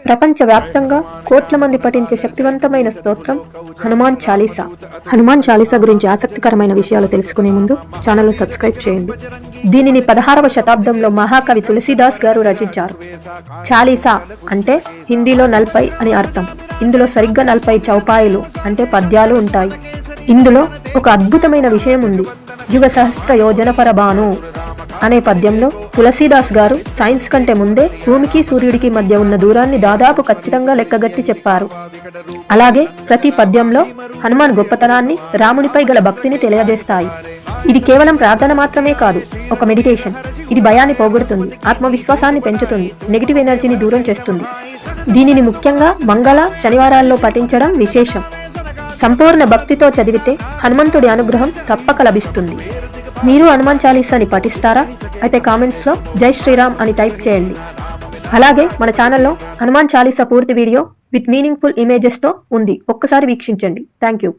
ప్రపంచవ్యాప్తంగా కోట్ల మంది పఠించే శక్తివంతమైన స్తోత్రం హనుమాన్ చాలీసా. హనుమాన్ చాలీసా గురించి ఆసక్తికరమైన విషయాలు తెలుసుకునే ముందు ఛానల్ సబ్స్క్రైబ్ చేయండి. దీనిని 16వ శతాబ్దంలో మహాకవి తులసీదాస్ గారు రచించారు. చాలీసా అంటే హిందీలో 40 అని అర్థం. ఇందులో సరిగ్గా 40 చౌపాయిలు అంటే పద్యాలు ఉంటాయి. ఇందులో ఒక అద్భుతమైన విషయం ఉంది. యుగ సహస్ర యోజన పరబాను అనే పద్యంలో తులసీదాస్ గారు సైన్స్ కంటే ముందే భూమికి సూర్యుడికి మధ్య ఉన్న దూరాన్ని దాదాపు ఖచ్చితంగా లెక్కగట్టి చెప్పారు. అలాగే ప్రతి పద్యంలో హనుమాన్ గొప్పతనాన్ని, రామునిపై గల భక్తిని తెలియజేస్తాయి. ఇది కేవలం ప్రార్థన మాత్రమే కాదు, ఒక మెడిటేషన్. ఇది భయాన్ని పోగొడుతుంది, ఆత్మవిశ్వాసాన్ని పెంచుతుంది, నెగిటివ్ ఎనర్జీని దూరం చేస్తుంది. దీనిని ముఖ్యంగా మంగళ, శనివారాల్లో పఠించడం విశేషం. సంపూర్ణ భక్తితో చదివితే హనుమంతుడి అనుగ్రహం తప్పక లభిస్తుంది. మీరు హనుమాన్ చాలీసాని పఠిస్తారా? అయితే కామెంట్స్లో జై శ్రీరామ్ అని టైప్ చేయండి. అలాగే మన ఛానల్లో హనుమాన్ చాలీసా పూర్తి వీడియో విత్ మీనింగ్ఫుల్ ఇమేజెస్తో ఉంది, ఒక్కసారి వీక్షించండి. Thank you.